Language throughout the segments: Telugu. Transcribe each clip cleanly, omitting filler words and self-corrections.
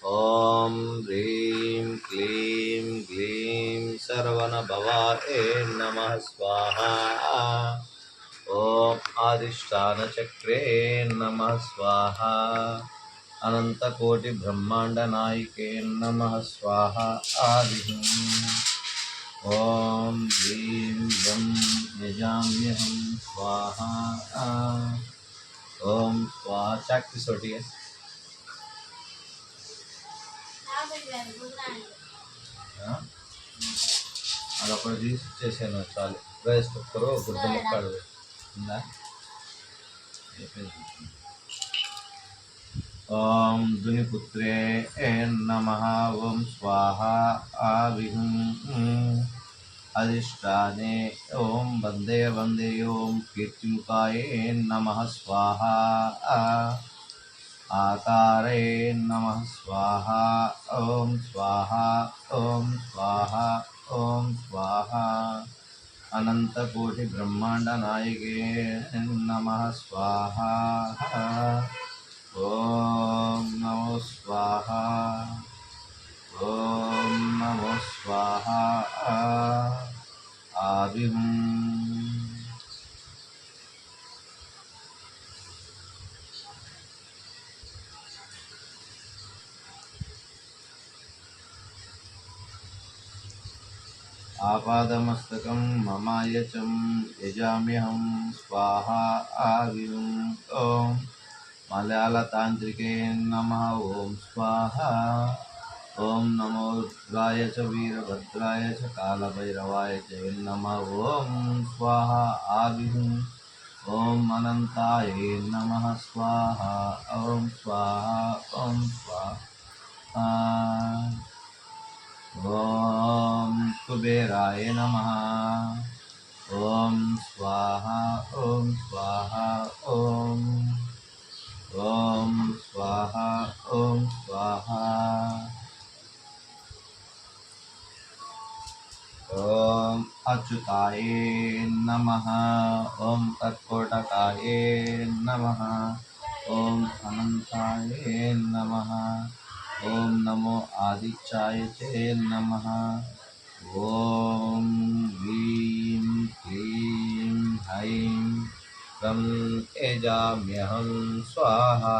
ॐ ह्रीं क्लीं ग्लीं सर्वनभवाय नमः स्वाहा। ॐ आदिष्टानचक्रे नमः स्वाहा। अनन्तकोटिब्रह्माण्डनायके नमः स्वाहा। आदिं ॐ ह्रीं यं यजाम्यहं स्वाहा। ॐ स्वाहा। शक्ति सोटिए అదొకటి తీసి చేసాను చాలు. రైస్ కుక్కరు గుడ్డ ముక్కలు ఉందా? ఓం ధునిపుత్రే నమః. ఓం స్వాహా. ఆవిహం అధిష్టానే ఓం వందే వందే. ఓం కీర్తిముఖాయ నమః స్వాహా. आकारे नमः स्वाहा। ओम स्वाहा ओम स्वाहा ओम स्वाहा। अनंतकोटि ब्रह्मांड नायके नमः स्वाहा। ओम नमो स्वाहा। ओम नमो स्वाहा। आदिं आपादमस्तकं ममायचं यजाम्यहं स्वाहा। आविं ॐ मलयालतान्त्रिके नमः। ॐ स्वाहा। ॐ नमो रुद्राय च वीरभद्राय च कालभैरवाय च नमः। ॐ स्वाहा। आविं ॐ अनन्ताय नमः स्वाहा। ॐ स्वाहा। ॐ स्वाहा। ओम कुबेराय नमः। ओम स्वाहा। ओम स्वाहा। ओम स्वाहा। ओम स्वाहा। ओम अच्युताय नमः। ओम तत्कोटकाय नमः। ओम अनंताय नमः। ओम नमो आदित्याय ते नमः। ओम ह्रीं क्लीं हैं गं यजाम्यहं स्वाहा।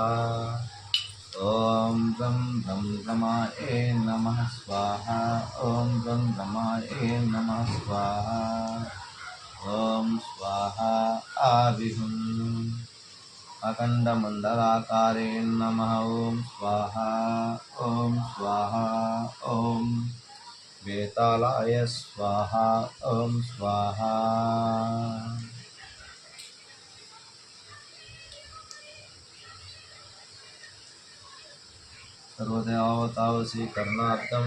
ओम गं गं गमाय नमः स्वाहा। ओम गं गमाय नमः स्वाहा। ओम स्वाहा। आविहं अखंडमंडलाकारे नमः। ओम स्वाहा। ओम स्वाहा। ओम वेतालाय स्वाहा। ओम स्वाहा। सर्वदेवतावसी करणार्थं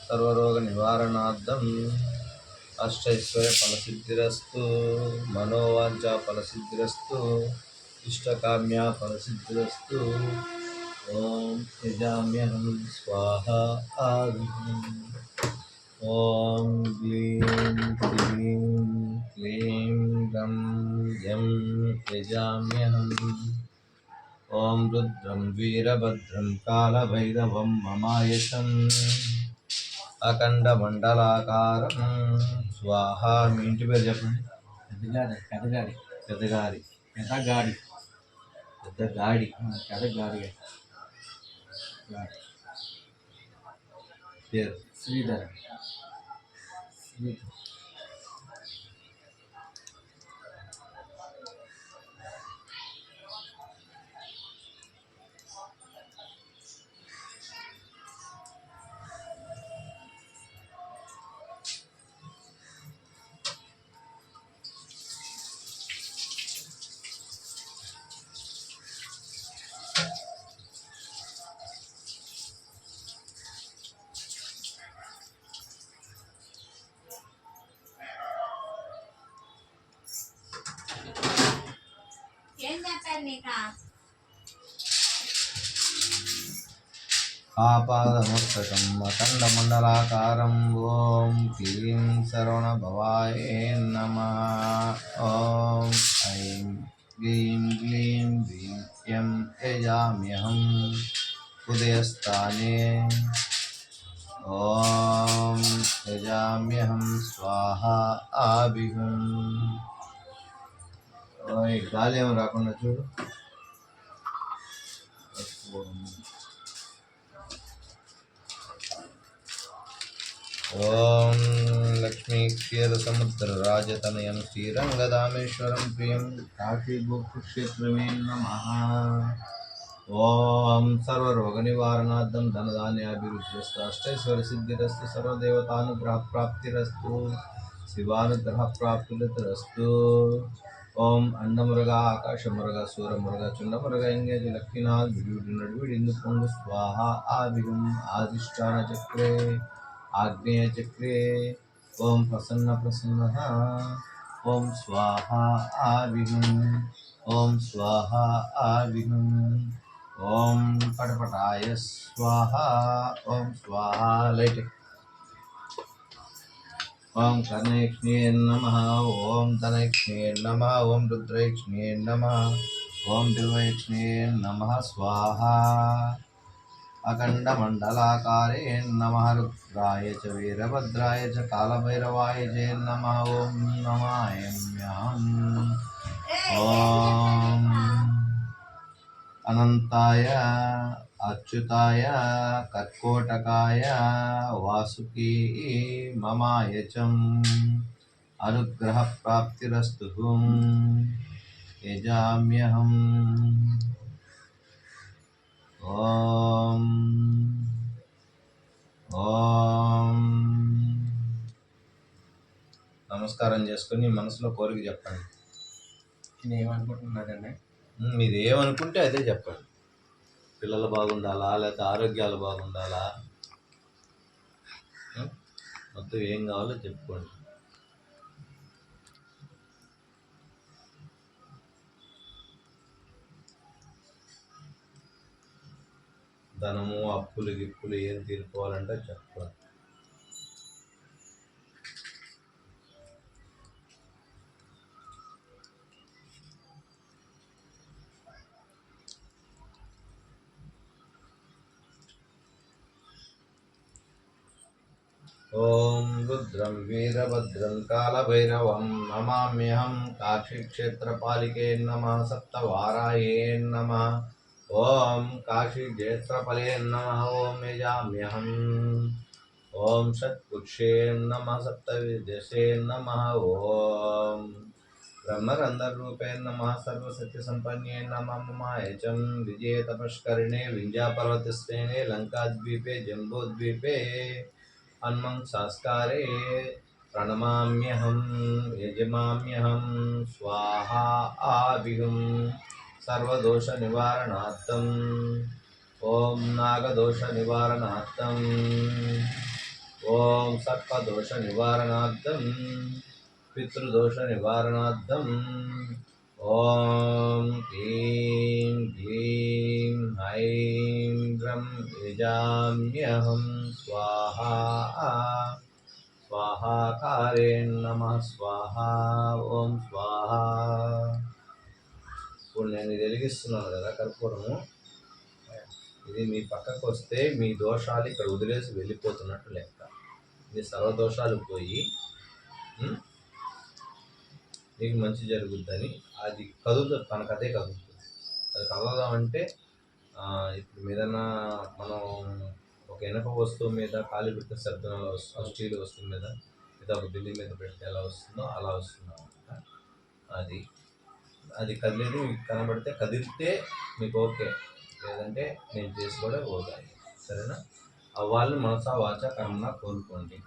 सर्वरोग निवारणार्थं अष्टैश्वर्य फलसिद्धिरस्तु। मनोवांఛा फलसिद्धिरस्तु। इष्टकाम्या फलसिद्धिरस्तु। ओम यजाम्यहं स्वाहा। आविं ओम ग्लीं क्लीं क्लीं गं यं यजाम्यहम्। ओम रुद्रं वीरभद्रं कालभैरवं ममायचं अखंडमंडलाकारं स्वाहा। మీ ఇంటి పేరు చెప్పండి. పెద్దగాడి. పెద్దగాడి. పెద్దగాడి. పెద్దగాడి. పెద్దగాడి. పేరు శ్రీధర్. आपादमस्तकं अखंडमंडलाकारं। ओम क्लीं सर्वणभवाय नमः। ओम ऐं क्लीं ग्लीं ह्रीं यं यजाम्यहम्। उदयस्थाने ॐ यजाम्यहं स्वाहा आभिहं गाली ఏమో రాకుండా చూడు ఓం లక్ష్మీ క్షీరసముద్రరాజతనయం శ్రీరంగదామేశ్వరం ప్రియం కాశీగోక్షేత్రమే నమః ఓం సర్వరోగనివారణార్థం ధనధాన్యాభివృద్ధిరస్తు అష్టైశ్వర్యసిద్ధిరస్తు సర్వదేవతానుగ్రహప్రాప్తిరస్తు శివానుగ్రహప్రాప్తిరస్తు ఓం అండమురగ ఆకాశమురగ సూరమురగ చుండమురగ ఇంగేజి లక్ష్మీనాథ్ విడివిడి నడువిడిందు పొంగు స్వాహ ఆవిగం ఆదిష్టాన చక్రే आग्नेय चक्रे ओम प्रसन्न प्रसन्न ओम स्वाहा आविहं ओम स्वाहा आविहं ओम पटपटाय स्वाहा ओम स्वाहा लाइट ओम कर्णेक्ष्णे नमः ओम धनेक्ष्णे नमः ओम रुद्रेक्ष्णे नमः ओम दिव्यक्ष्णे नमः स्वाहा अखंडमंडलाकारे नमः रुद्राय च वीरभद्राय च कालभैरवाय च नमः ओम नमाम्यहम् ओम अनंताय अच्युताय कर्कोटकाय वासुकी ममाय च अनुग्रह प्राप्तिरस्तु यजाम्यहम् ఓం ఓం నమస్కారం చేసుకుని మనసులో కోరిక చెప్పండి. నేనేమనుకుంటున్నానండి, మీరు ఏమనుకుంటే అదే చెప్పండి. పిల్లలు బాగుండాలా, లేకపోతే ఆరోగ్యాలు బాగుండాలా, మొత్తం ఏం కావాలో చెప్పుకోండి. ధనము అప్పులు గిప్పులు ఏం తీరుకోవాలంటే చెప్పండి. ఓం రుద్రం వీరభద్రం కాలభైరవం నమామ్యహం కాశీక్షేత్రపాలికే నమః సప్తవారాయే నమః ఓం కాశీక్షేత్రఫలే నమః ఓం యజామ్యహం ఓం షట్పురుషే నమః సప్తవిదశే నమః ఓం బ్రహ్మరంధ్రరూపే నమః సర్వసత్యసంపన్నే నమః మమాయచం విజయ తపస్కరిణే వింధ్యాపర్వతశ్రేణే లంకాద్వీపే జంబూద్వీపే हनुमं संस्कारे प्रणमाम्यहं यजमाम्यहं स्वाहा आविहं सर्वदोषनिवारणार्थं ॐ नागदोषनिवारणार्थं ॐ सर्पदोषनिवारणार्थं पितृदोषनिवारणार्थं ॐ क्लीं ग्लीं ऐं ग्रं यजाम्यहं स्वाहा स्वाहाकारे नमः स्वाहा ओम स्वाहा. ఇప్పుడు నేను ఇది వెలిగిస్తున్నాను కదా కర్పూరము, ఇది మీ పక్కకు వస్తే మీ దోషాలు ఇక్కడ వదిలేసి వెళ్ళిపోతున్నట్టు లెక్క. మీ సర్వదోషాలు పోయి మీకు మంచి జరుగుద్దని అది కదులుతుంది, తనకదే కదులుతుంది. అది కదలదామంటే ఇప్పుడు ఏదైనా మనం ఒక ఇనప వస్తువు మీద కాలు పెట్టిన శబ్దం స్టీల్ వస్తువు మీద లేదా ఒక బిల్డింగ్ మీద పెడితే ఎలా వస్తుందో అలా వస్తుంది అన్నమాట. అది అది కదిలేది మీకు కనబడితే కదిలితే మీకు ఓకే, లేదంటే నేను చేసి కూడా పోగాలి. సరేనా? అవ్వాలని మనసా వాచ కర్మన కోరుకోండి.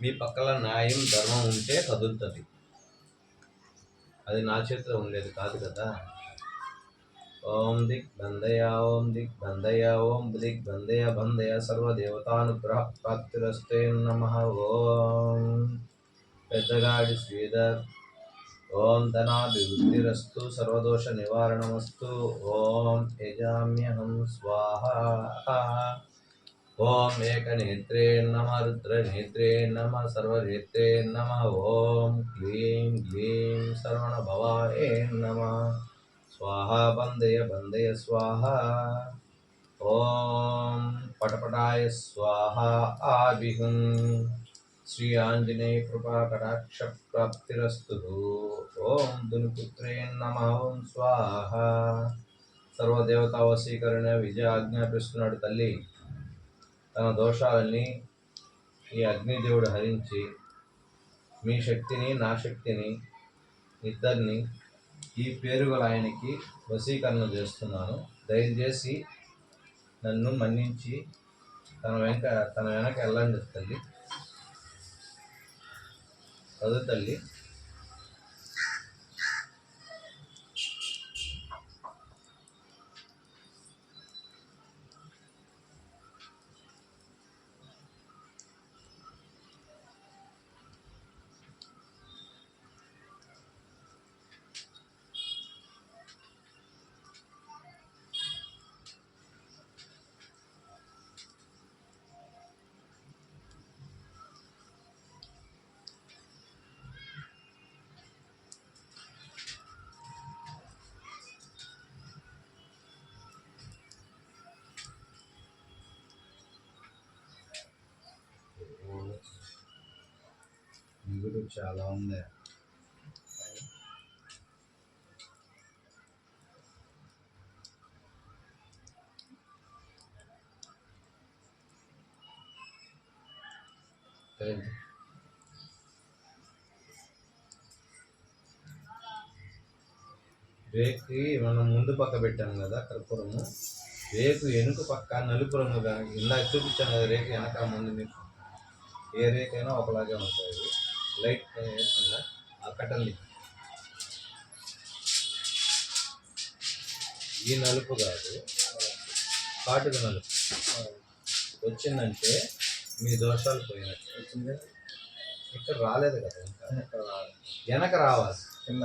మీ పక్కల న్యాయం ధర్మం ఉంటే కదులుతుంది. అది నా చేతిలో ఉండేది కాదు కదా. ఓం దిగ్బంధయ ఓం దిగ్బంధయ ఓం దిగ్బంధయ బంధయ సర్వదేవతానుగ్రహ ప్రాప్తిరస్తే నమః. ఓం పెద్దగాడి శ్రీధర్ ఓం ధనాభివృద్ధిరస్తు సర్వదోష నివారణమస్తు. ఓం యజామ్యహం స్వాహా. ఓం ఏకనేత్రే నమ రుద్రనేత్రే నమ సర్వనేత్రే నమ. ఓం క్లీం గ్లీం సర్వణభవాయ నమ. स्वाहा बंदय बंदय स्वाहा. ఓం పటపటాయ స్వాహ ఆవిహం శ్రీ ఆంజనేయ కృపా కటాక్ష ప్రాప్తిరస్తు. ఓం దునిపుత్రే నమః. ఓం స్వాహ. సర్వదేవతా వశీకరణ విజయ ఆజ్ఞాపిస్తున్నాడు తల్లి. తన దోషాలన్నీ ఈ అగ్నిదేవుడు హరించి మీ శక్తిని నా శక్తిని ఇద్దరిని ఈ పేరు గల ఆయనకి వశీకరణ చేస్తున్నాను. దయచేసి నన్ను మన్నించి తన వెనక వెళ్ళండి తల్లి. చదువు తల్లి. మిగుడు చాలా ఉంది. రేకుకి మనం ముందు పక్క పెట్టాం కదా కర్పూరము, రేకు వెనుక పక్క నలుపు రంగు కానీ ఇందాక చూపించాను కదా రేకు వెనక ముందు. మీకు ఏ రేకైనా ఒకలాగే ఉంటాయి. లైట్ వేస్తుందా ఆ కట్టండి. ఈ నలుపు కాదు, కాటుక నలుపు వచ్చిందంటే మీ దోషాలు పోయినట్టు. వచ్చింది ఇక్కడ రాలేదు కదా, ఇంకా వెనక రావాలి. కింద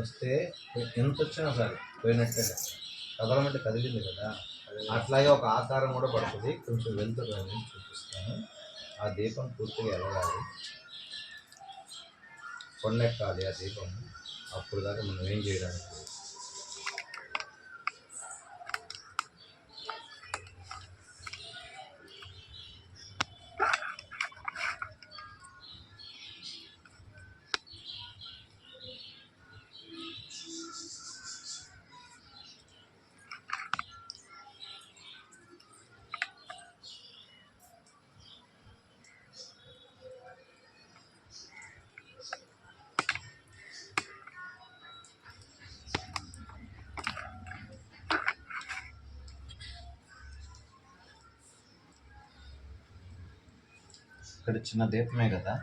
వస్తే ఎంత వచ్చినా సరే పోయినట్టే. కదలమంటే కదిలింది కదా, అట్లాగే ఒక ఆకారం కూడా పడుతుంది. కొంచెం వెళ్తురు అని చూపిస్తాను. ఆ దీపం పూర్తిగా ఎలగాలి, కొండెక్కాలి ఆ దీపం. అప్పుడు దాకా మనం ఏం చేయడానికి. ఇక్కడ చిన్న దీపమే కదా,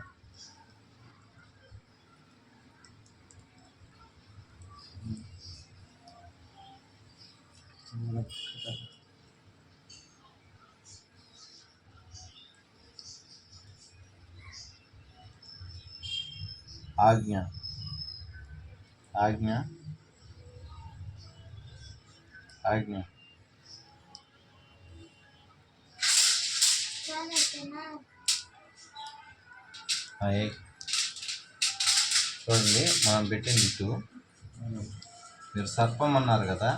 ఆజ్ఞ ఆజ్ఞ ఆజ్ఞ. చూడండి, మనం పెట్టింది ఇటు. మీరు సర్పం అన్నారు కదా,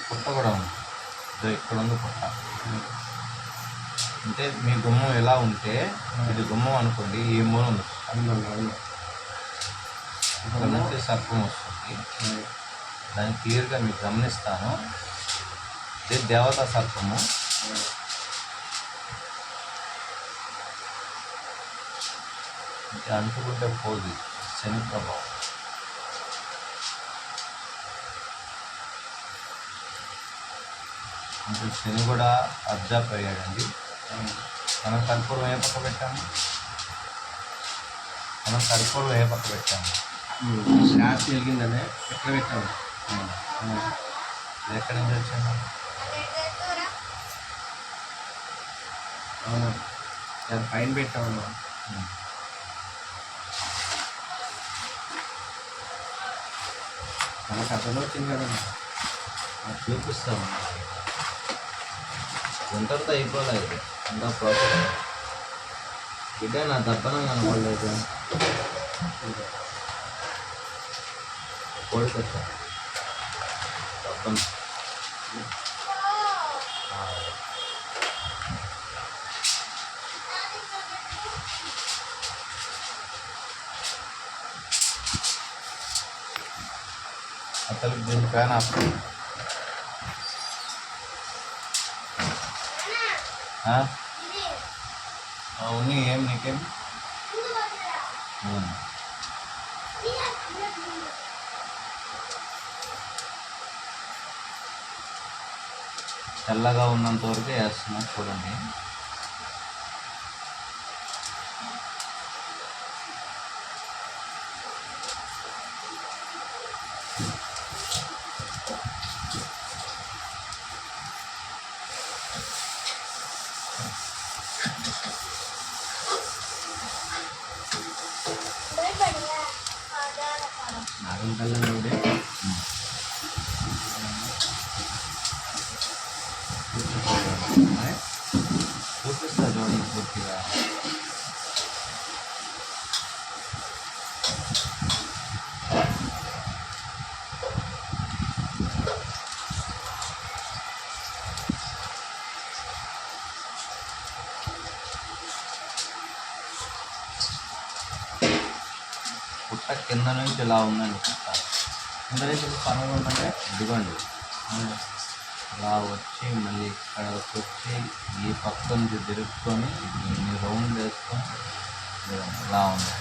పుట్ట కూడా ఉంది. ఇక్కడ ఉంది పుట్ట. అంటే మీ గుమ్మం ఎలా ఉంటే ఇది గుమ్మం అనుకోండి, ఈ మూల ఉంది. ఇక్కడ నుంచి సర్పం వస్తుంది. దాన్ని క్లియర్గా మీకు గమనిస్తాను. ఇది దేవతా సర్పము. అంటుకుంటే పోదు, శని ప్రభావం. అంటే శని కూడా అబ్జర్వ్ అయ్యాడండి. మనం కర్పూరం ఏ పక్క పెట్టాము? శ్వాస వెలిగిందనే ఎక్కడ పెట్టాము? ఎక్కడి నుంచి వచ్చాము? అవునా, పైన పెట్టాము. మన కథలో వచ్చింది కదండి, చూపిస్తాము. ఎంతతో అయిపోలేదు, ఇంకా ప్రాసెస్. బిడ్డ నా దప్పనం కనపడలేదు. కోడికొచ్చా తప్పని అసలు దీని ఫ్యాన్ ఆఫ్ అవును ఏం నీకేం తెల్లగా ఉన్నంత వరకే వేస్తున్నా చూడండి. నాగం కళ్ళం కూడా చూపిస్తా చూడండి పూర్తిగా. పుట్ట కింద నుంచి ఇలా ఉందండి. పుట్ట కింద నుంచి పనులు ఉందంటే ఇదిగోండి ఇలా వచ్చి మళ్ళీ ఇక్కడికి వచ్చి ఈ పక్క నుంచి తిరుక్కొని రౌండ్ వేసుకొని ఇలా ఉంది.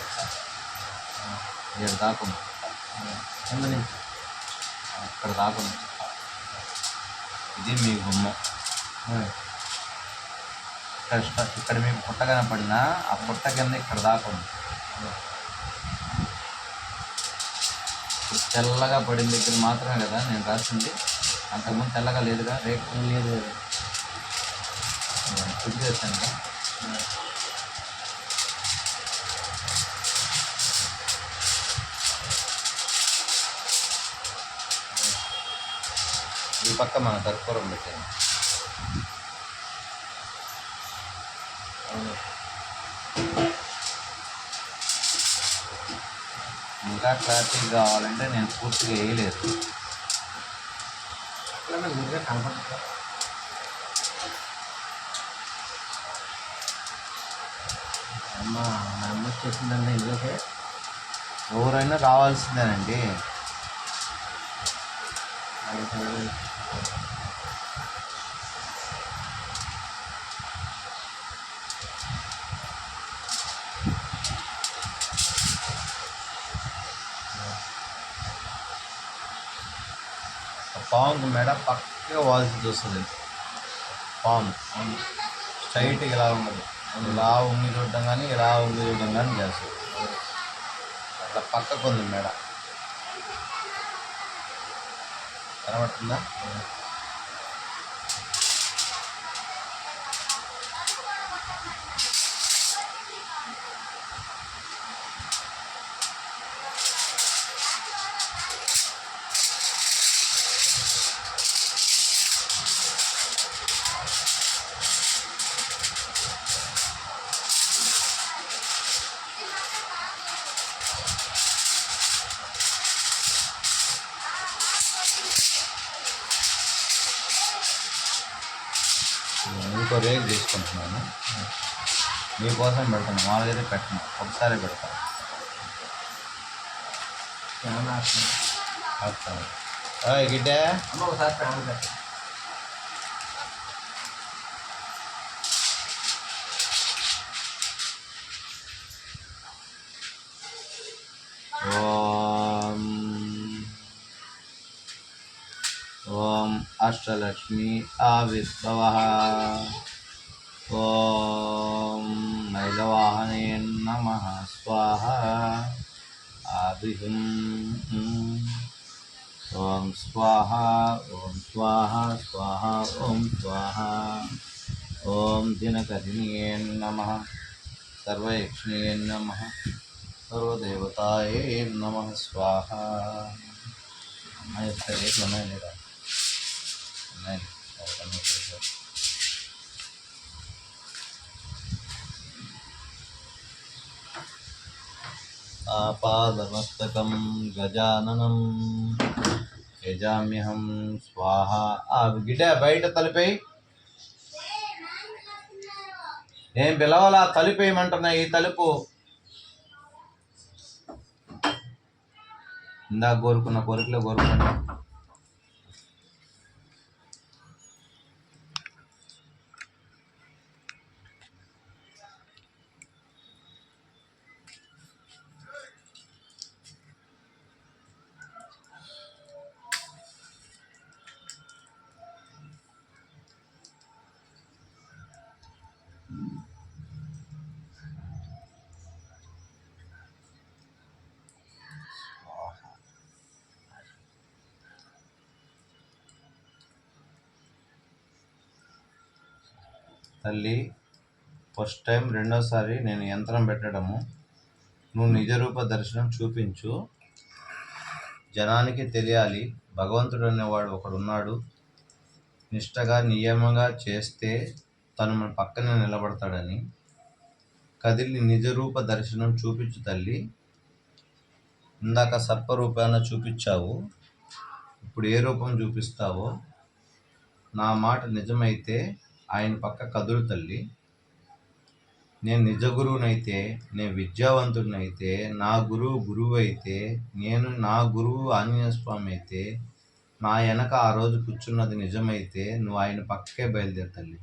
ఇక్కడ దాకా ఉంది కింద నుంచి ఇక్కడ దాకా ఉంది. ఇది మీ గుమ్మం. ఇక్కడ మీకు పుట్ట కనపడినా ఆ పుట్ట కింద ఇక్కడ దాకా ఉంది. తెల్లగా పడిన దగ్గర మాత్రమే కదా నేను రాసింది, అంతకుముందు తెల్లగా లేదుగా, రేపు లేదు ఫుడ్ చేశాను. ఈ పక్క మన కర్పూరం పెట్టాను. ఇంకా క్లారిటీ కావాలంటే నేను పూర్తిగా వేయలేదు. కనపడుతుంది. మా అమ్మ చేసిందంటే ఇందులోకే ఎవరైనా రావాల్సిందేనండి. పాము మెడ పక్కగా వాల్సి వస్తుంది. పాము స్ట్రైట్గా ఇలా ఉండదు, ఇలా ఉంగి చూడటం కానీ ఇలా ఉంగి చూడటం కానీ చేస్తుంది. అట్లా పక్కకు ఉంది మెడ, కనబడుతుందా? ఇంకో రేగు తీసుకుంటున్నాను, మీకోసం పెడతాను. మామూలుగా అయితే పెట్టను, ఒకసారి పెడతాను. గిడ్డే ఒకసారి ఫ్యాన్ పెట్టాను. ఓం అష్టలక్ష్మి ఆవిర్భవః. ఓం నైలవాహనే నమః స్వాహ. ఆదిహం ఓం స్వాహ ఓం స్వాహ స్వాహ ఓం స్వాహ. ఓం దినకరిణ్యే నమః సర్వయక్ష్మ్యే నమః సర్వదేవతాయే నమః స్వాహ. రేట్లు ఉన్నాయి లేదా? ఉన్నాయి. ఆపాదమస్తకం గజాననం యజామ్యహం స్వాహ. గిడ్డ బయట తలిపేయి. ఏం పిలవాలా? తలుపేయమంటున్నా. ఈ తలుపు ఇందాక కోరుకున్న కోరికలో కోరుకోండి. తల్లి, ఫస్ట్ టైం రెండోసారి నేను యంత్రం పెట్టడము. నువ్వు నిజరూప దర్శనం చూపించు. జనానికి తెలియాలి భగవంతుడు అనేవాడు ఒకడున్నాడు. నిష్టగా నియమంగా చేస్తే తను మన పక్కనే నిలబడతాడని. కదిలి నిజరూప దర్శనం చూపించు తల్లి. ఇందాక సర్పరూపాన చూపించావు, ఇప్పుడు ఏ రూపం చూపిస్తావో. నా మాట నిజమైతే ఆయన పక్క కదులు తల్లి. నేను నిజ గురువునైతే, నేను విద్యావంతుడినైతే, నా గురువు అయితే, నేను నా గురువు ఆంజనేయ స్వామి అయితే, నా వెనక ఆ రోజు కూర్చున్నది నిజమైతే నువ్వు ఆయన పక్కకే బయలుదేరు తల్లి.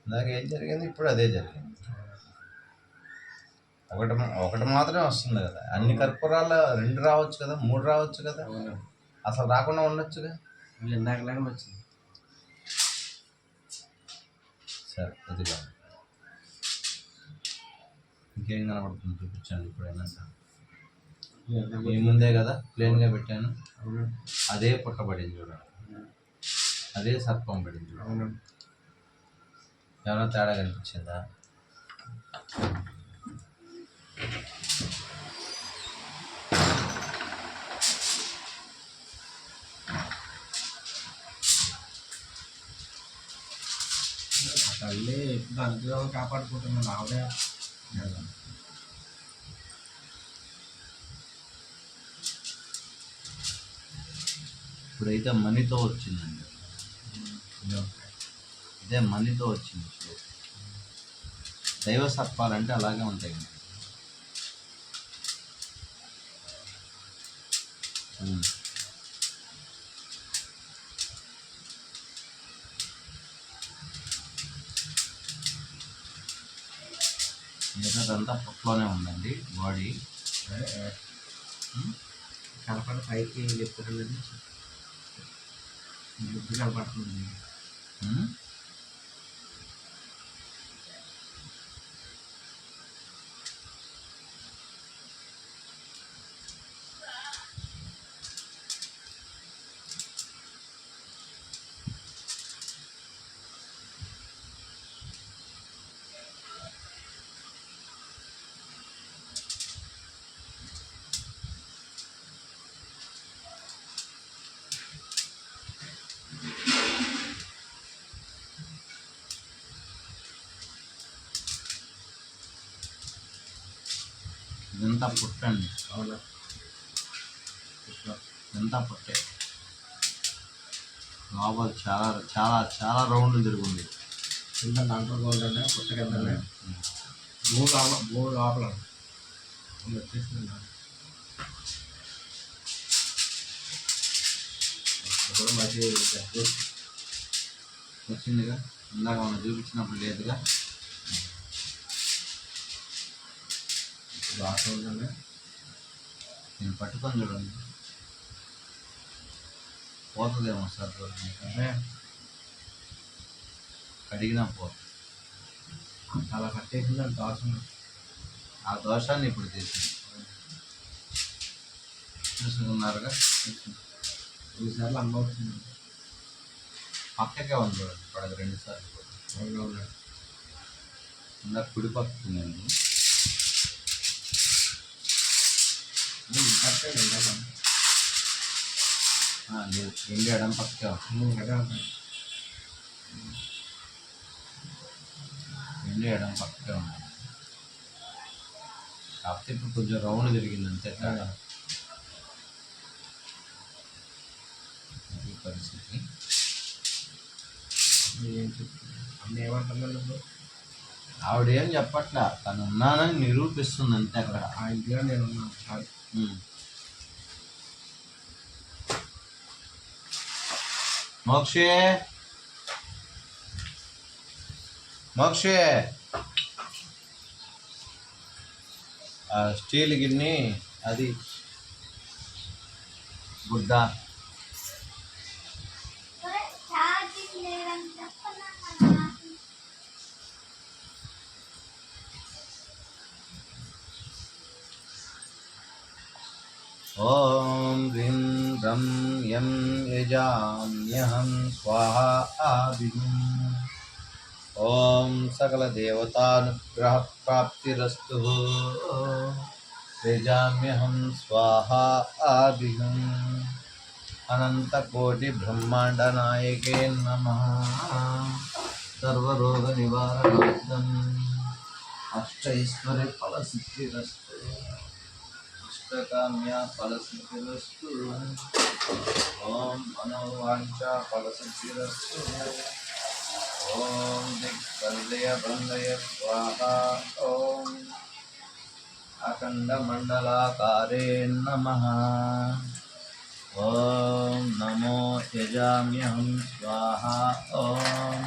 ఇందాక ఏం జరిగింది, ఇప్పుడు అదే జరిగింది. ఒకటి మాత్రమే వస్తుంది కదా. అన్ని కర్పూరాలు 2 రావచ్చు కదా, 3 రావచ్చు కదా, అసలు రాకుండా ఉండొచ్చుగా. ఇందాకలాగా వచ్చింది. సరే, అది కాదు. ఇంకేం కనబడుతుంది చూపించండి ఇప్పుడైనా సార్. మీ ముందే కదా ప్లేన్గా పెట్టాను. అదే పుట్టబడింది చూడండి, అదే సర్పం పడింది చూడండి. ఏమైనా తేడా కనిపించిందా? తల్లి ఇప్పుడు అనుగ్రహం కాపాడుకుంటున్నాను ఆవిడే. ఇప్పుడైతే మనీతో వచ్చిందండి. ఇదే మనీతో వచ్చింది. దైవ సర్పాలంటే అలాగే ఉంటాయి. మిగతాదంతా పుట్లోనే ఉందండి బాడీ. కనపడి పైకి చెప్తారు బుద్ధి కనపడుతుంది. ఇదంతా పుట్టండి. అవునా, ఇదంతా పుట్టే. లోపల చాలా చాలా చాలా రౌండ్లు తిరుగుంది. కింద దాంట్లో ఉందంటే పుట్ట కింద మూడు లోపల వచ్చేసింది. కూడా మంచి వచ్చిందిగా. ఇందాక మనం చూపించినప్పుడు లేదుగా. బాగా ఉందండి. నేను పట్టుకొని చూడండి, పోతుందేమో సార్ రోజు అంటే అడిగినా పోతుంది. అలా కట్టేసిందండి దోషం. ఆ దోషాన్ని ఇప్పుడు తీసింది. చూసుకున్నారుగా, ఈసారి అమ్మ వచ్చింది. పక్కకే ఉంది చూడండి, పడగ 2 సార్లు కూడా. అవునవును. ఇందాక కుడి పక్కకుందండి. కట్టేది లేదు, 2 ఎడం పక్కకే ఉంది. అదే ఉంటాయి. 2 ఎడం పక్కకే ఉంది. కాకపోతే ఇప్పుడు కొంచెం రౌండ్ తిరిగింది అంతే తేడా. అది పరిస్థితి. ఏం చెప్తుంది అన్న ఏమంటున్నాను ఇప్పుడు? ఆవిడ ఏం చెప్పట్లా, తను ఉన్నానని నిరూపిస్తుంది అంతే అక్కడ. ఆ ఇంట్లో నేను ఉన్నాను. మోక్షే మోక్షే, స్టీల్ గిన్నె అది గుడ్డ. ఓం హ్రీం రం యం యజామ్యహం స్వాహా ఓం సకల దేవతానుగ్రహ ప్రాప్తిరస్తు యజామ్యహం స్వాహా అనంతకోటి బ్రహ్మాండ నాయకే నమః. సర్వరోగ నివారణార్థం అష్టైశ్వర్య ఫలసిద్ధిరస్తు, అష్టకామ్య ఫలసిద్ధిరస్తు. ఓం మనోవాంఛ ఫలసిద్ధిరస్తు. ఓం దిక్పల్లయ బంధయ స్వాహా. ఓం అఖండ మండలాకారే నమః. ఓం నమో యజామ్యహం స్వాహా. ఓం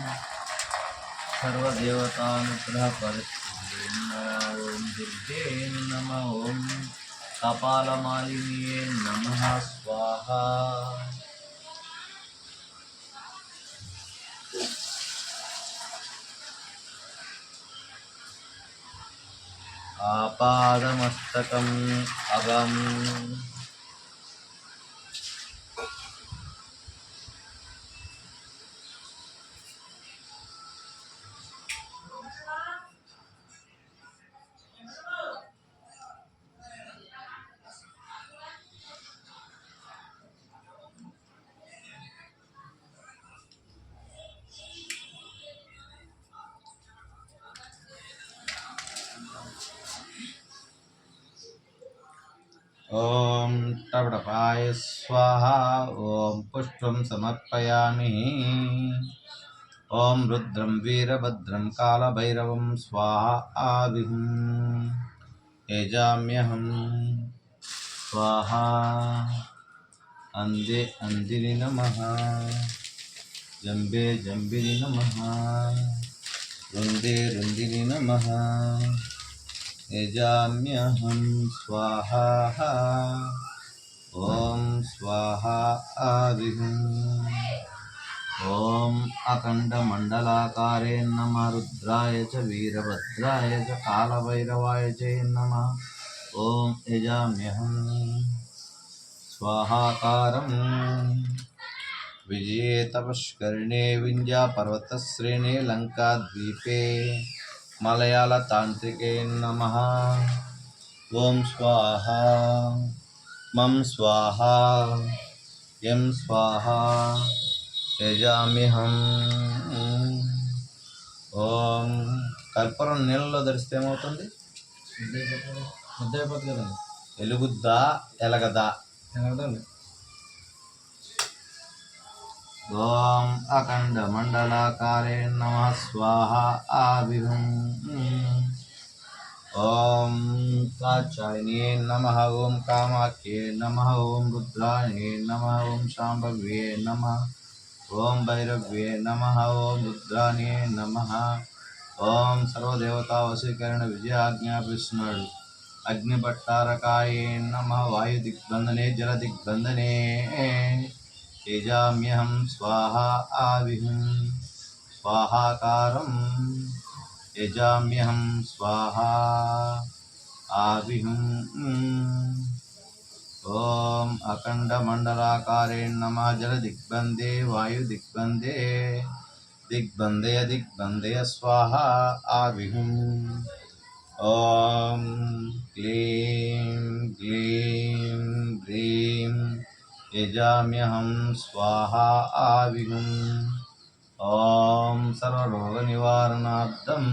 సర్వదేవతానుగ్రహ పరిస్థితి. ఓం దుర్గే నమః. ఓం కపాలమాలిన్యే నమః స్వాహా. ఆపాదమస్తకం అగం ఓం టవడపాయ స్వాహా. ఓం పుష్పం సమర్పయామి. ఓం రుద్రం వీరభద్రం కాలభైరవం స్వాహా. యజామ్యహం స్వాహా. అందే అందిని నమః. జంబే జంబిని నమః. రుందే రుందిని నమః. యజామ్యహం స్వాహా. ఓం స్వాహా. ఓం అఖండ మండలాకారే నమః. రుద్రాయ చ వీరభద్రాయ చ కాలభైరవాయ చ నమః. ఓం యజామ్యహం స్వాహాకారం. విజయే తపష్కరిణే వింధ్యా పర్వతశ్రేణే లంకాద్వీపే మలయాళ తాంత్రికే నమః. ఓం స్వాహా. మం స్వాహా. యం స్వాహా. యజామ్యహం. ఓం కర్పూరం నీళ్ళలో ధరిస్తే ఏమవుతుంది? ముద్ద అయిపోతుంది కదండి. ఎలుగుద్దా ఎలగదా? ఎలాగదండి. ఓం అఖండ మండలాకారే నమః స్వాహా. ఓం కాచాయనే నమః. ఓం కామాఖ్యే నమః. ఓం రుద్రాణే నమః. ఓం శాంభవ్యే నమః. ఓం భైరవ్యే నమః. ఓం రుద్రాణే నమః. ఓం సర్వదేవతా వశీకరణ విజయ ఆజ్ఞాపిస్తున్నాడు. अग्निभट्टारकाय नमः वायुदिग्बन्धने जलदिग्बन्धने यजाम्यहं स्वाहा आविहं स्वाहाकारं यजाम्यहं स्वाहा आविहं ॐ अखण्डमण्डलाकारे नमः जलदिग्बन्धे वायुदिग्बन्धे दिग्बन्धय दिग्बन्धय स्वाहा आविहम् ॐ क्लीं ग्लीं ग्रीं यजाम्यहं स्वाहा आविहम् ॐ सर्वरोगनिवारणार्थम्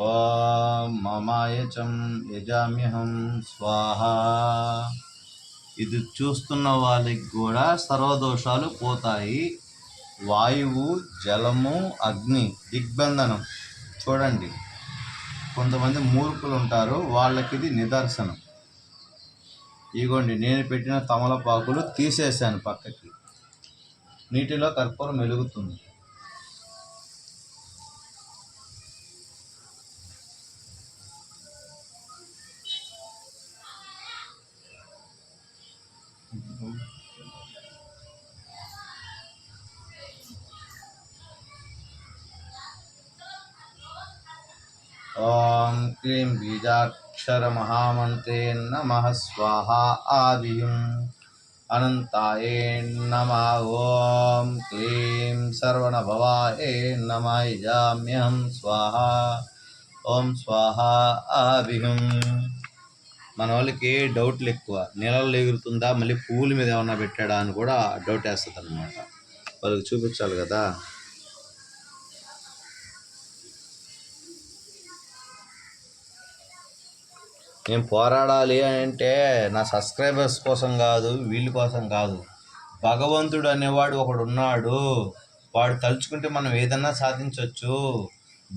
ॐ మమాయచం యజామ్యహం స్వాహ. ఇది చూస్తున్న వాళ్ళకి కూడా సర్వదోషాలు పోతాయి. వాయువు, జలము, అగ్ని దిగ్బంధనం. చూడండి, కొంతమంది మూర్ఖులు ఉంటారు, వాళ్ళకి ఇది నిదర్శనం. ఇగోండి, నేను పెట్టిన తమలపాకులు తీసేశాను పక్కకి. నీటిలో కర్పూరం వెలుగుతుంది. ఓం క్లీం బీజాక్షర మహామంత్రే నమః స్వాహా ఆవిహం అనంతాయ నమః. ఓం క్లీం సర్వణభవాయ నమః యజామ్యహం స్వాహా. ఓం స్వాహా ఆవిహం. మన వాళ్ళకి డౌట్లు ఎక్కువ, నీళ్ళల్లో ఎగురుతుందా, మళ్ళీ పువ్వుల మీద ఏమన్నా పెట్టాడా అని కూడా డౌట్ వేస్తుంది అనమాట. వాళ్ళకి చూపించాలి కదా. నేను పోరాడాలి అంటే నా సబ్స్క్రైబర్స్ కోసం కాదు, వీళ్ళ కోసం కాదు. భగవంతుడు అనేవాడు ఒకడు ఉన్నాడు. వాడు తలుచుకుంటే మనం ఏదన్నా సాధించవచ్చు.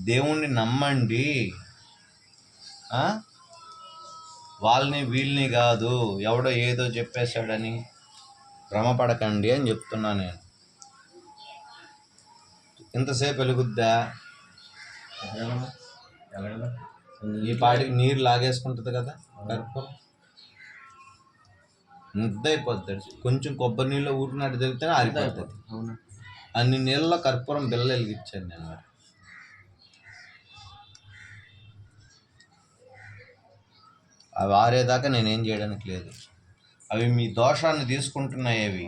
దేవుణ్ణి నమ్మండి. వాళ్ళని వీళ్ళని కాదు, ఎవడో ఏదో చెప్పేశాడని భ్రమపడకండి అని చెప్తున్నా నేను. ఇంతసేపు వెలుగుద్దా? ఈ పాటికి నీరు లాగేసుకుంటుంది కదా కర్పూరం, ముద్ద అయిపోతుంది. కొంచెం కొబ్బరి నీళ్ళు ఊరినట్టు జరిగితేనే ఆరిపోతుంది. అన్ని నీళ్ళలో కర్పూరం బిళ్ళలు వెలిగించాను నేను. మరి అవి ఆరేదాకా నేనేం చేయడానికి లేదు. అవి మీ దోషాన్ని తీసుకుంటున్నాయి. అవి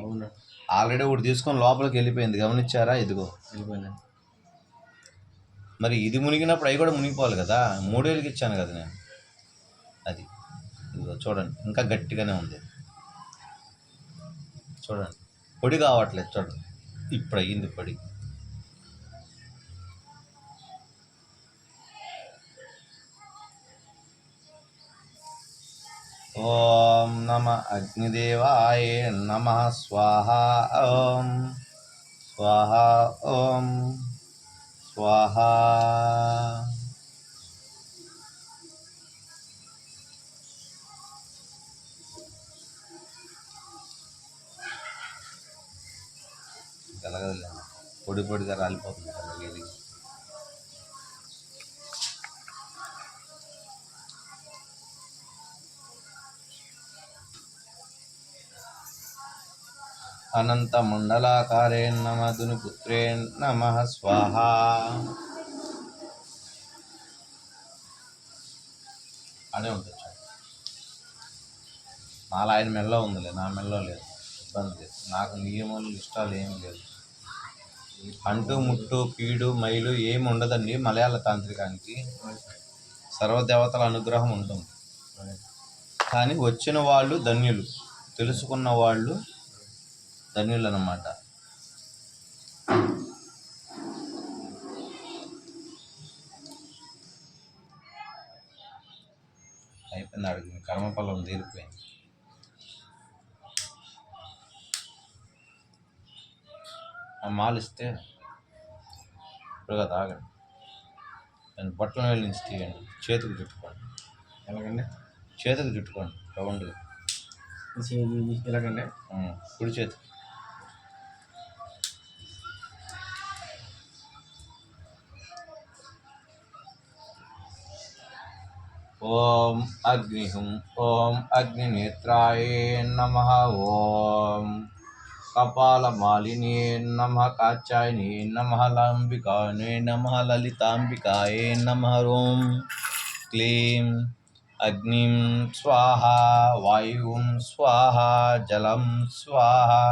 ఆల్రెడీ ఒకటి తీసుకొని లోపలికి వెళ్ళిపోయింది, గమనించారా? ఇదిగో వెళ్ళిపోయింది. మరి ఇది మునిగినప్పుడు అవి కూడా మునిగిపోవాలి కదా. 3 వేలకి ఇచ్చాను కదా నేను. అది ఇదిగో చూడండి, ఇంకా గట్టిగానే ఉంది. చూడండి, పొడి కావట్లేదు. చూడండి, ఇప్పుడు అయ్యింది పొడి. ఓం నమ అగ్నిదేవాయ నమ స్వాహ. ఓం స్వాహ. ఓం స్వాహ. కలగదులే, పొడి పొడిగా రాలిపోతుంది కదా. అనంతమండలాకారే నమ ధునిపుత్రే నమ స్వాహ. అదే ఉంటుంది. నాలో ఆయన మెల్లో ఉందిలే, నా మెల్లో లేదు. ఇబ్బంది లేదు. నాకు నియమాలు ఇష్టాలు ఏమి లేదు. అంటు ముట్టు కీడు మైలు ఏమి ఉండదండి. మలయాళ తాంత్రికానికి సర్వదేవతల అనుగ్రహం ఉంటుంది. కానీ వచ్చిన వాళ్ళు ధన్యులు, తెలుసుకున్న వాళ్ళు ధన్యులు అన్నమాట. అయిపోయింది, అడిగి కర్మఫలం తీరిపోయింది. ఆ మాలు ఇస్తే ఇప్పుడు కదా ఆగండి. నేను బట్టల వేలు నుంచి తీయండి, చేతికి చుట్టుకోండి. ఎలాగండి? చేతికి చుట్టుకోండి రౌండ్గా. ఎలాగండి? కుడి చేతికి. ఓం అగ్నిహుం ఓం అగ్నినేత్రాయ నమః ఓం కపాలమాలినే నమః కాచాయనే నమః లాంబికాయనే నమః లలితాంబికాయ నమః ఓం క్లీం అగ్నిం స్వాహా వాయుం స్వాహా జలం స్వాహా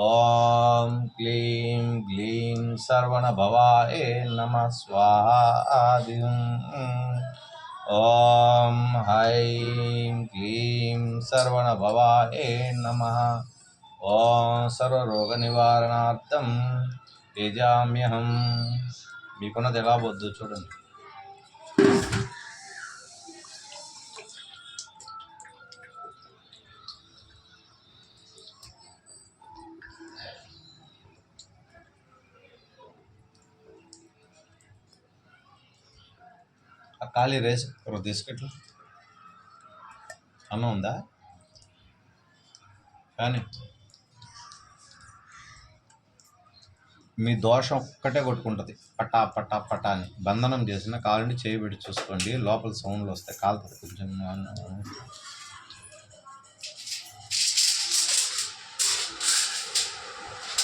ఓం క్లీం గ్లీం సర్వణభవాయ నమః స్వాహా ఆదిం ఓం హైం క్లీం సర్వణభవాయ నమః ఓం సర్వరోగ నివారణార్థం యజామ్యహం. మీకున్నది ఎలా వద్దు చూడండి. ఆ ఖాళీ రేస్ తీసుకెట్లు అన్నం ఉందా కానీ మీ దోషం ఒక్కటే కొట్టుకుంటుంది పటా పటా పటా అని. బంధనం చేసిన కాలుని చేయబెట్టి చూసుకోండి, లోపల సౌండ్లు వస్తాయి, కాలుతుంది కొంచెం.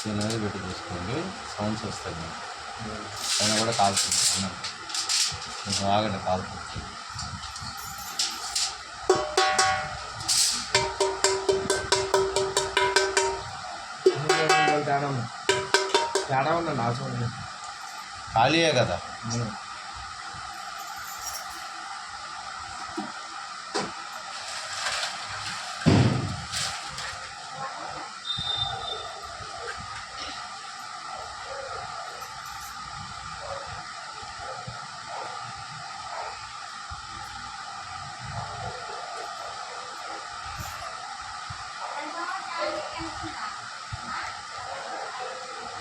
దీని మీద పెట్టి చూసుకోండి, సౌండ్స్ వస్తాయి. అయినా కూడా కాలుతుంది అన్నం. కొంచెం ఆగండి, కాలుతుంది. తేడా ఉందండి ఆసం ఖాళీయే కదా.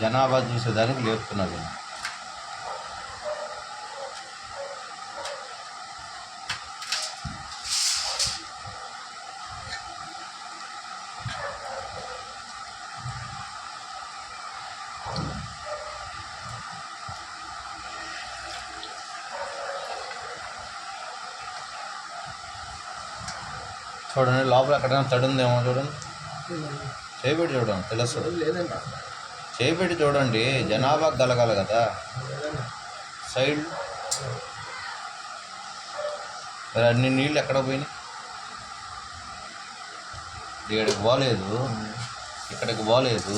జనాభా చూసేదానికి లేపుతున్నది. చూడండి, లోపల ఎక్కడైనా తడుందేమో చూడండి, చేయబెట్టి చూడండి తెలుస్తుంది. లేదండి చేయబెట్టి చూడండి, జనాభా కలగాలి కదా. సైడ్ మరి అన్ని నీళ్ళు ఎక్కడ పోయినాయి? ఇక్కడికి పోలేదు, ఇక్కడికి పోలేదు.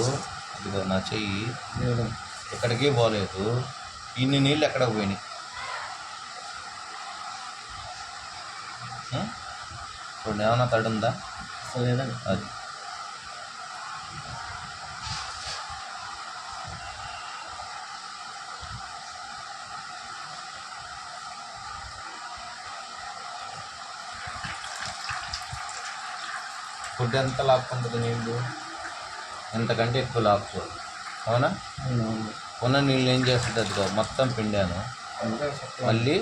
ఇదిగో నా చెయ్యి ఇక్కడికి పోలేదు. ఇన్ని నీళ్ళు ఎక్కడికి పోయినాయి? చూడండి, ఏమన్నా తడుందా? లేదండి. అది ఫుడ్ ఎంత లాక్కుంటుంది నీళ్ళు, ఎంతకంటే ఎక్కువ లాక్కోదు. అవునా? ఉన్న నీళ్ళు ఏం చేస్తుంది? అదిగో మొత్తం పిండాను, మళ్ళీ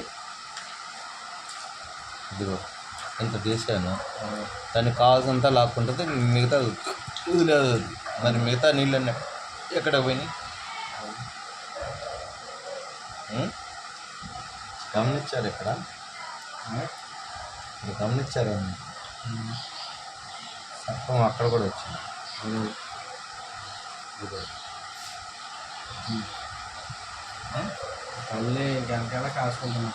ఇదిగో ఇంత తీసాను, దానికి కావాల్సినంత లాక్కుంటుంది, మిగతా వదిలేదు. మరి మిగతా నీళ్ళన్నీ ఎక్కడ పోయినాయి? గమనించారు ఇక్కడ? గమనించారు సర్పం అక్కడ కూడా వచ్చింది. మళ్ళీ ఇంకెంతకైనా కాసుకుంటున్నాం.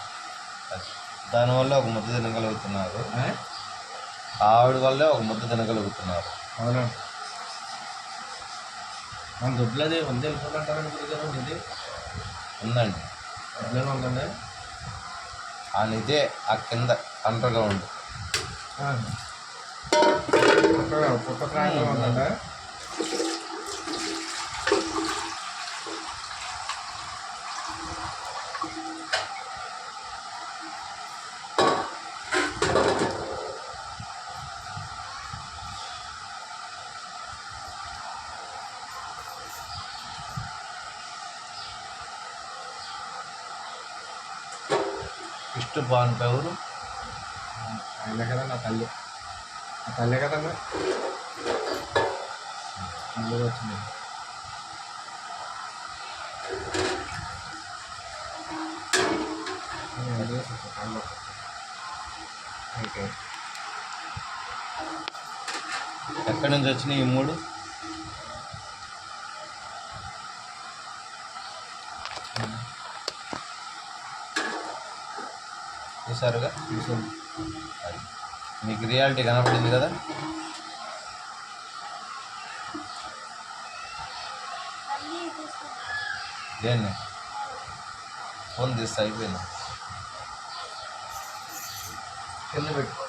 దానివల్ల ఒక ముద్ద తినగలుగుతున్నారు, ఆవిడ వల్లే ఒక ముద్ద తినగలుగుతున్నారు. అవునా? మన దుడ్లది వంద వెళ్ళిపోతుంటారండి గురుగారు. ఇది ఉందండి, దుడ్లలో ఉందండి. ఆ నిదే ఆ కింద అండర్గా ఉంది. పుట్టకాయలో ఉందండి. ఇష్ట బాగుంది ఎవరు? అయినా కదా నా తల్లి, నా తల్లే కదన్నా అందులో వచ్చింది. ఓకే. ఎక్కడి నుంచి వచ్చినాయి ఈ 3? చూసారుగా, చూసాను. అది మీకు రియాలిటీ కనపడింది కదా. దేన్ని ఫోన్ తీస్తే అయిపోయింది. కింద పెట్టుకో.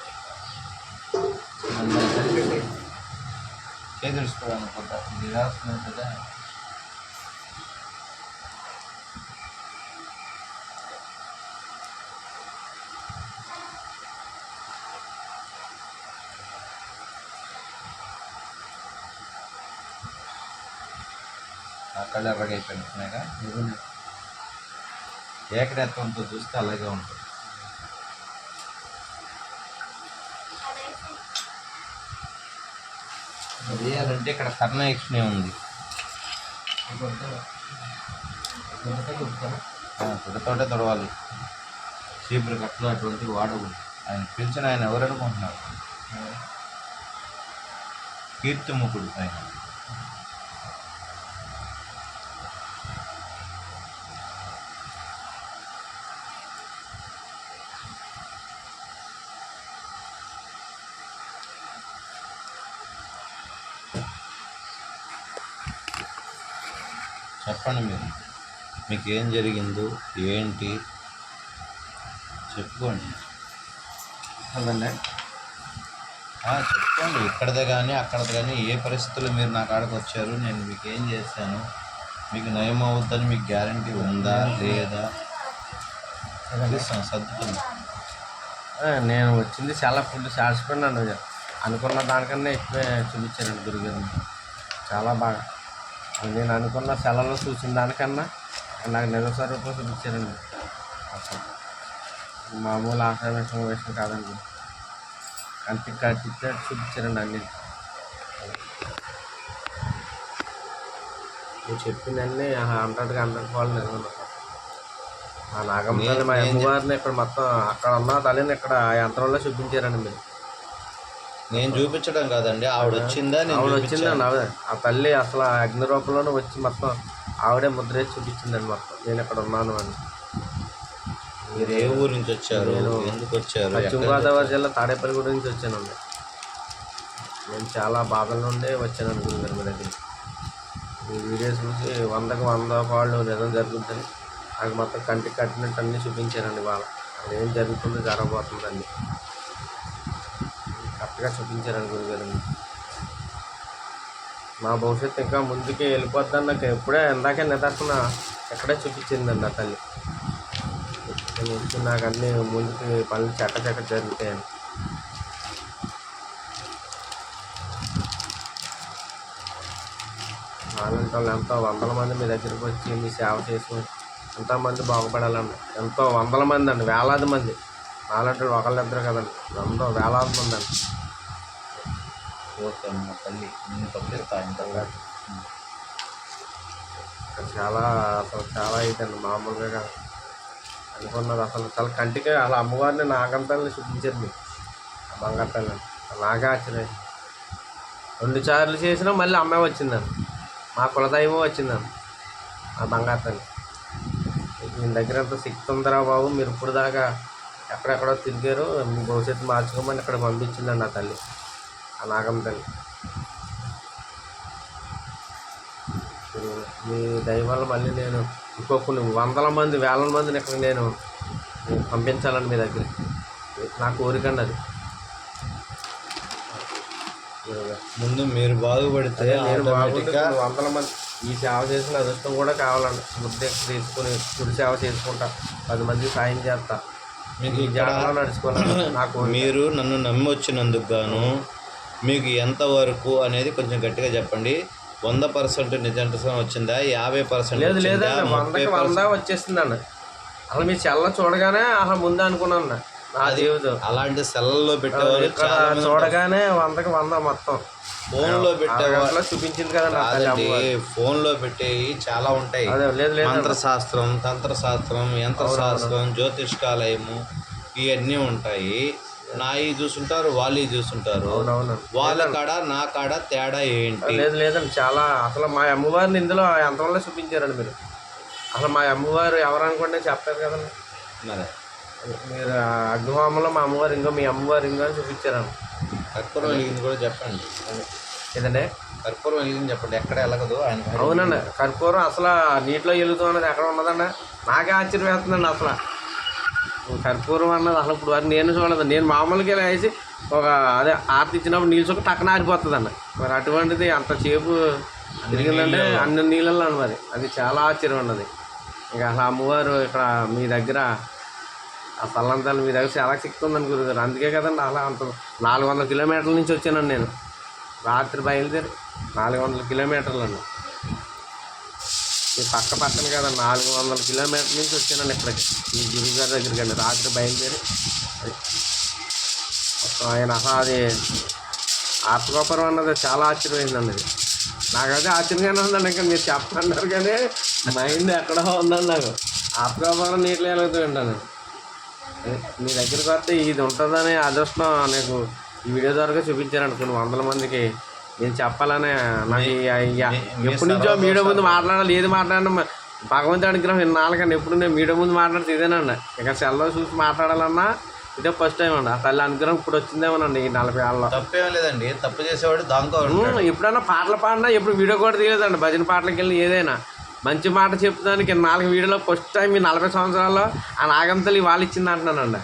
చేతులుసుకోవాలనుకుంటా ఇది రాస్తున్నాయి కదా. ఆ కళ్ళు ఎర్రగా అయిపోయినాయిగా. ఏకనేత్రంతో చూస్తే అలాగే ఉంటుంది. వేయాలంటే ఇక్కడ కర్ణయక్షణే ఉంది. గుడ్డతోటే తొడవాలి. చీపురు కట్టలు అటువంటివి వాడకూడదు. ఆయన పిలిచిన ఆయన ఎవరు అనుకుంటున్నారు? కీర్తిముఖుడు ఆయన. చెప్పండి మీకు ఏం జరిగిందో ఏంటి చెప్పుకోండి. అదండి. చెప్పుకోండి, ఇక్కడదే కానీ అక్కడది కానీ ఏ పరిస్థితుల్లో మీరు నా కాడకు వచ్చారు, నేను మీకు ఏం చేశాను, మీకు నయం అవుద్దని మీకు గ్యారంటీ ఉందా లేదా? సర్దుతుంది. నేను వచ్చింది చాలా ఫుల్ సాటిస్ఫైడ్. అనుకున్న దానికన్నా ఎక్కువే చూపించారండి గురుగారు. చాలా బాగా నేను అనుకున్న సెలలో చూసిన దానికన్నా నాకు నిజస్వరూపం చూపించారండి. అసలు మామూలు ఆశ్రమేషం వేషం కాదండి. కంటికి కట్టితే చూపించారండి అన్ని. నువ్వు చెప్పిందన్నీ 100% వాళ్ళు నిజమన్నా. ఆ నాగమ్మ తల్లి మా అమ్మవారిని ఇక్కడ మొత్తం అక్కడ ఉన్న తల్లిని ఇక్కడ ఆ యంత్రంలో చూపించారండి మీరు. నేను చూపించడం కాదండి, ఆవిడ వచ్చిందా? ఆవిడ వచ్చిందండి. ఆవిడ ఆ తల్లి అసలు ఆ అగ్ని రూపంలోనే వచ్చి మొత్తం ఆవిడే ముద్ర వేసి చూపించిందండి మొత్తం నేను ఇక్కడ ఉన్నాను అని. మీరు ఏ ఊరు నుంచి వచ్చారు, ఎందుకు వచ్చారు? పశ్చిమ గోదావరి జిల్లా తాడేపల్లిగూడ నుంచి వచ్చానండి. నేను చాలా బాధల నుండి వచ్చానండి గురుగారు మీ దగ్గర. ఈ వీడియోస్ చూసి 100కి 100 పాళ్ళు నిజం జరుగుతుంది. నాకు మొత్తం కంటికి కట్టినట్టు అన్నీ చూపించానండి. వాళ్ళ అక్కడ ఏం జరుగుతుందో జరగబోతుందండి కరెక్ట్గా చూపించారండి గురుగారు. నా భవిష్యత్తు ఇంకా ముందుకి వెళ్ళిపోద్దని నాకు ఎప్పుడే ఇందాకే నిదర్శన ఎక్కడే చూపించిందండి ఆ తల్లి. నాకు అన్నీ ముందుకి పనులు చక్క జరుగుతాయని. అలాంటి వాళ్ళు ఎంతో 100 మంది మీ దగ్గరికి వచ్చి మీ సేవ చేసుకుని ఎంతోమంది బాగుపడాలండి. ఎంతో 100 మంది అండి, వేలాది మంది. అలాంటి ఒకళ్ళిద్దరు కదండి, ఎంతో వేలాది మంది అండి. తల్లి నేను పంపిస్తా ఇంతగా. చాలా అసలు చాలా ఇదండి, మామూలుగా కాదు. అనుకున్నది అసలు చాలా కంటికి అలా అమ్మవారిని నాగంతల్ని చూపించారు మీకు. బంగారు తల్లి నాకే ఆశ్చర్యం. 2 సార్లు చేసినా మళ్ళీ అమ్మాయి వచ్చిందండి. మా కులదైవం వచ్చిందండి ఆ బంగారు తల్లి. మీ దగ్గర అంత శక్తి ఉందరా బాబు, మీరు ఇప్పుడు దాకా ఎక్కడెక్కడో తిరిగారు, మీ భవిష్యత్తు మార్చుకోమని ఇక్కడ పంపించిందండి ఆ తల్లి, ఆ నాగమ్మ తల్లి. మీ దయ వల్ల మళ్ళీ నేను ఇంకో కొన్ని 100 మంది 1000 మందిని ఇక్కడ నేను పంపించాలని మీ దగ్గర నా కోరికండి అది. ముందు మీరు బాగుపడితే నేను బాగుంటే 100 మంది ఈ సేవ చేసిన అదృష్టం కూడా కావాలండి. ముద్ద తీసుకుని గుడి సేవ చేసుకుంటా 10 మందికి సాయం చేస్తా, మీకు ఈ జాడలో నడుచుకోవాలని నాకు. మీరు నన్ను నమ్మి వచ్చినందుకు గాను మీకు ఎంతవరకు అనేది కొంచెం గట్టిగా చెప్పండి. 100% నిజంగా వచ్చిందా? 50% లేదు లేదండి, 100కి 100 వచ్చేస్తుందండి. అసలు మీ చెల్ల చూడగానే అసలు ముందే అనుకున్నాను నా జీవితం. అలాంటి సెల్లలో పెట్టేవాళ్ళు చూడగానే 100కి 100 మొత్తం ఫోన్లో పెట్టేవాళ్ళు చూపించింది కదండి. ఫోన్లో పెట్టేవి చాలా ఉంటాయి. మంత్రశాస్త్రం, తంత్రశాస్త్రం, యంత్రశాస్త్రం, జ్యోతిష్కాలయము, ఇవన్నీ ఉంటాయి. నాయి చూస్తుంటారు, వాళ్ళు చూస్తుంటారు. అవునవును. వాళ్ళ కాడ నా కాడ తేడా ఏంటి? లేదు లేదండి, చాలా అసలు మా అమ్మవారిని ఇందులో ఎంతవల్ల చూపించారండి మీరు. అసలు మా అమ్మవారు ఎవరు అనుకుంటే చెప్పారు కదండి. మరి మీరు అగ్నిహోమంలో మా అమ్మవారు ఇంకో, మీ అమ్మవారు ఇంకో అని చూపించారండి. కర్పూరం వెలిగింది కూడా చెప్పండి. ఏదండి కర్పూరం వెలిగింది చెప్పండి, ఎక్కడ వెలగదు ఆయన. అవునండి, కర్పూరం అసలు నీటిలో వెలుగుతూ అన్నది ఎక్కడ ఉన్నదండి. నాకే ఆశ్చర్యం వేస్తుందండి అసలు కర్పూరం అన్నది. అసలు ఇప్పుడు వరకు నేను చూడలేదు. నేను మామూలుగా వేసి ఒక అదే ఆర్తి ఇచ్చినప్పుడు నీళ్ళు చొక్క టక్కన ఆరిపోతుందండి. మరి అటువంటిది అంత చేపు తిరిగిందంటే అన్ని నీళ్ళల్లో మరి అది చాలా ఆశ్చర్యం ఉన్నది. ఇంకా అసలు అమ్మవారు ఇక్కడ మీ దగ్గర ఆ సల్లంతాలు మీ దగ్గర చాలా శక్తి ఉందని గురుగారు. అందుకే కదండి అలా అంత 400 కిలోమీటర్ల నుంచి వచ్చానండి నేను. రాత్రి బయలుదేరి 400 కిలోమీటర్లండి. ఈ పక్కన కదా 400 కిలోమీటర్ల నుంచి వచ్చానండి ఇక్కడికి, ఈ గురుగారి దగ్గరికి అండి. రాత్రి బయలుదేరి ఆయన అది ఆర్తగోపురం అన్నది చాలా ఆశ్చర్యమైందండి. అది నాకైతే ఆశ్చర్యంగానే ఉందండి. ఇంకా మీరు చెప్పన్నారు కానీ మైండ్ ఎక్కడో ఉందండి నాకు. ఆర్తగోపురం నీటిలో వెళ్తూ ఉంటాను. మీ దగ్గరికి వస్తే ఇది ఉంటుందని అదృష్టం నీకు ఈ వీడియో ద్వారా చూపించారండి. కొన్ని 100 మందికి నేను చెప్పాలని నాకు ఎప్పటి నుంచో మీడియా ముందు మాట్లాడాలి, ఏది మాట్లాడినా భగవంతుడి అనుగ్రహం ఇన్నాళ్ళకండి. ఎప్పుడు నేను మీడియా ముందు మాట్లాడితే ఇదేనండి. ఇక సెల్లో చూసి మాట్లాడాలన్నా ఇదే ఫస్ట్ టైం అండి. ఆ తల్లి అనుగ్రహం ఇప్పుడు వచ్చిందేమోనండి ఈ 40 ఏళ్ళలో. తప్పేం లేదండి, తప్పు చేసేవాడు దాంతో. ఎప్పుడైనా పాటలు పాడినా ఎప్పుడు వీడియో కూడా తీయలేదండి. భజన పాటలకు వెళ్ళి ఏదైనా మంచి మాట చెప్తానికి 4 వీడియోలో ఫస్ట్ టైం ఈ 40 సంవత్సరాల్లో ఆ నాగంతలు ఇవాళ ఇచ్చింది అంటున్నానండి.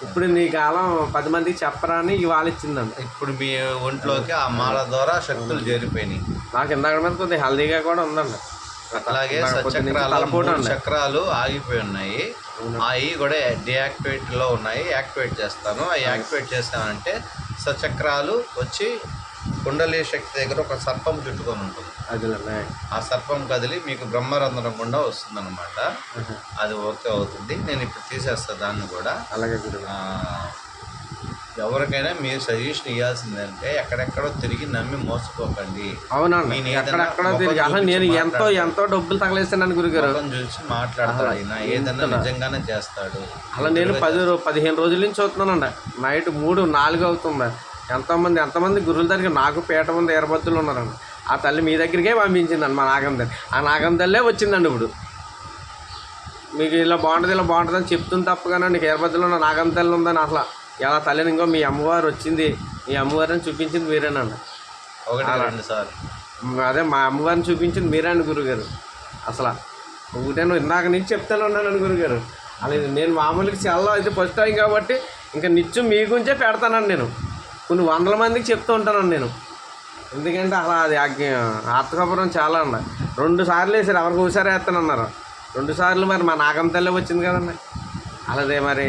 ఇప్పుడు నీ కాలం 10 మందికి చెప్పరా అని ఇవాళ ఇచ్చిందండి. ఇప్పుడు మీ ఒంట్లోకి ఆ మాల ద్వారా శక్తులు చేరిపోయినాయి. నాకు ఇందాక మీద కొద్దిగా హెల్దీగా కూడా ఉందండి. అలాగే చక్రాలు ఆగిపోయి ఉన్నాయి. అవి కూడా డియాక్టివేట్ లో ఉన్నాయి. యాక్టివేట్ చేస్తాను. అవి యాక్టివేట్ చేస్తానంటే సచక్రాలు వచ్చి కుండలి శక్తి దగ్గర ఒక సర్పం చుట్టుకొని ఉంటుంది. ఆ సర్పం కదిలి మీకు బ్రహ్మరంధ్రం గుండా వస్తుంది అనమాట. అది ఓకే అవుతుంది. నేను ఇప్పుడు తీసేస్తాను దాన్ని కూడా. అలాగే ఎవరికైనా మీరు సజెషన్ ఇవ్వాల్సిందంటే ఎక్కడెక్కడో తిరిగి నమ్మి మోసపోకండి. అవునండి, ఎక్కడెక్కడో తిరిగి అసలు నేను ఎంతో డబ్బులు తగలేస్తానని గురుగారు చూసి మాట్లాడతాడు. ఆయన ఏదన్నా నిజంగానే చేస్తాడు. అలా నేను 15 రోజుల నుంచి చూస్తున్నానండి. నైట్ 3, 4 అవుతుంది. ఎంతమంది గురువుల దగ్గర నాకు పీట ముందు ఎరబద్దులు ఉన్నారండి. ఆ తల్లి మీ దగ్గరికే పంపించిందండి. మా నాగంతల్లి ఆ నాగంతల్లే వచ్చిందండి. ఇప్పుడు మీకు ఇలా బాగుంటుంది అని చెప్తుంది తప్పగానే నీకు ఎరబద్దులు ఉన్న నాగంతల్లి ఉందని అసలు ఎలా తల్లిని ఇంకో మీ అమ్మవారు వచ్చింది, మీ అమ్మవారిని చూపించింది మీరేనండి. అదే మా అమ్మవారిని చూపించింది మీరేండి గురుగారు. అసలు నేను ఇందాక నుంచి చెప్తాను ఉన్నానండి గురుగారు. అలా నేను మామూలుగా సెల్లో అయితే ఫస్ట్ టైం కాబట్టి ఇంకా నిత్యం మీ గురించే పెడతానండి. నేను కొన్ని 100 మందికి చెప్తూ ఉంటానండి నేను. ఎందుకంటే అలా అది ఆర్తగోపురం చాలా అండి. 2 సార్లు వేసారు, ఎవరికి ఒకసారి వేస్తానన్నారు. 2 సార్లు మరి మా నాగంతల్లే వచ్చింది కదండి. అలాగే మరి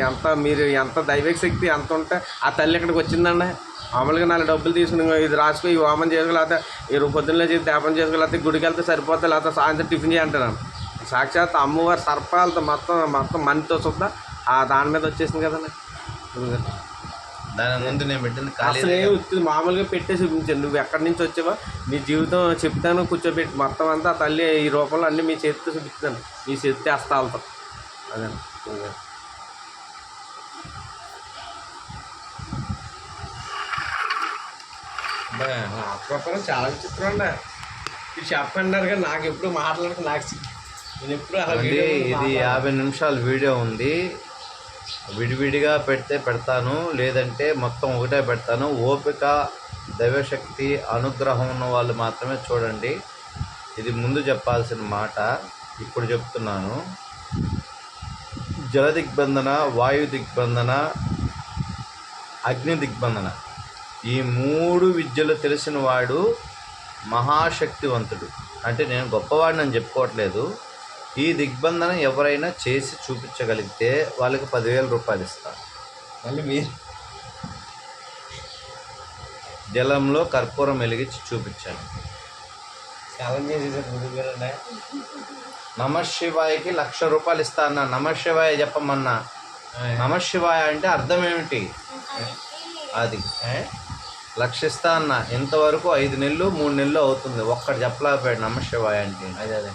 మీరు ఎంత దైవిక శక్తి ఎంత ఉంటే ఆ తల్లి ఇక్కడికి వచ్చిందండి. మామూలుగా 4 డబ్బులు తీసుకుని ఇది రాసిపోయి హోమం చేసుకోలేకపోతే ఈ పొద్దున్నే చేసి దీపం చేసుకోలేకపోతే గుడికి వెళ్తే సరిపోతే, లేకపోతే సాయంత్రం టిఫిన్ చేయంటాను. సాక్షాత్ అమ్మవారి సర్పాలతో మొత్తం మనతో చూద్దా దాని మీద వచ్చేసింది కదండి. దాని ముందు నేను పెట్టింది అసలు ఏమి మామూలుగా పెట్టే చూపించాను. నువ్వు ఎక్కడి నుంచి వచ్చావో నీ జీవితం చెప్తాను కూర్చోబెట్టి మొత్తం అంతా ఆ తల్లి ఈ రూపంలో అన్నీ మీ చేతితో చూపిస్తాను, మీ చేతి హస్తాలతో. అదే ఆత్మపురం చాలా విచిత్రం అండి. మీరు చెప్పంటారు కానీ నాకు ఎప్పుడు మాట్లాడక నేను ఎప్పుడు ఇది 50 నిమిషాల వీడియో ఉంది. విడివిడిగా పెడతాను, లేదంటే మొత్తం ఒకటే పెడతాను. ఓపిక, దైవశక్తి, అనుగ్రహం ఉన్న వాళ్ళు మాత్రమే చూడండి. ఇది ముందు చెప్పాల్సిన మాట ఇప్పుడు చెప్తున్నాను. జల దిగ్బంధన, వాయు దిగ్బంధన, అగ్ని దిగ్బంధన, ఈ 3 విద్యలు తెలిసిన వాడు మహాశక్తివంతుడు. అంటే నేను గొప్పవాడిని అని చెప్పుకోవట్లేదు. ఈ దిగ్బంధన ఎవరైనా చేసి చూపించగలిగితే వాళ్ళకి 10,000 రూపాయలు ఇస్తారు. మళ్ళీ మీరు జలంలో కర్పూరం వెలిగించి చూపించాను. నమశివాయకి 1,00,000 రూపాయలు ఇస్తా అన్న. నమశివాయ చెప్పమన్నా. నమశివాయ అంటే అర్థం ఏమిటి? అది 1,00,000 ఇస్తా అన్న. ఇంతవరకు 5 నెలలు 3 నెలలు అవుతుంది, ఒక్కటి చెప్పలేకపోయాడు నమశివాయ అంటే. అదే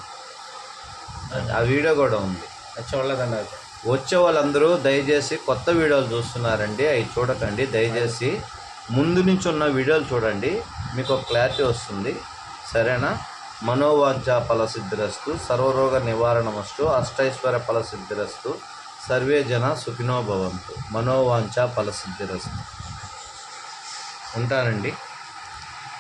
ఆ వీడియో కూడా ఉంది, చూడలేదండి. అది వచ్చే వాళ్ళందరూ దయచేసి కొత్త వీడియోలు చూస్తున్నారండి, అవి చూడకండి. దయచేసి ముందు నుంచి ఉన్న వీడియోలు చూడండి, మీకు ఒక క్లారిటీ వస్తుంది. సరేనా? మనోవాంఛ ఫలసిద్ధిరస్తు, సర్వరోగ నివారణమస్తు, అష్టైశ్వర్య ఫలసిద్ధిరస్తు, సర్వే జన సుఖినో భవంతు. మనోవాంఛ ఫలసిద్ధిరస్తు. ఉంటానండి.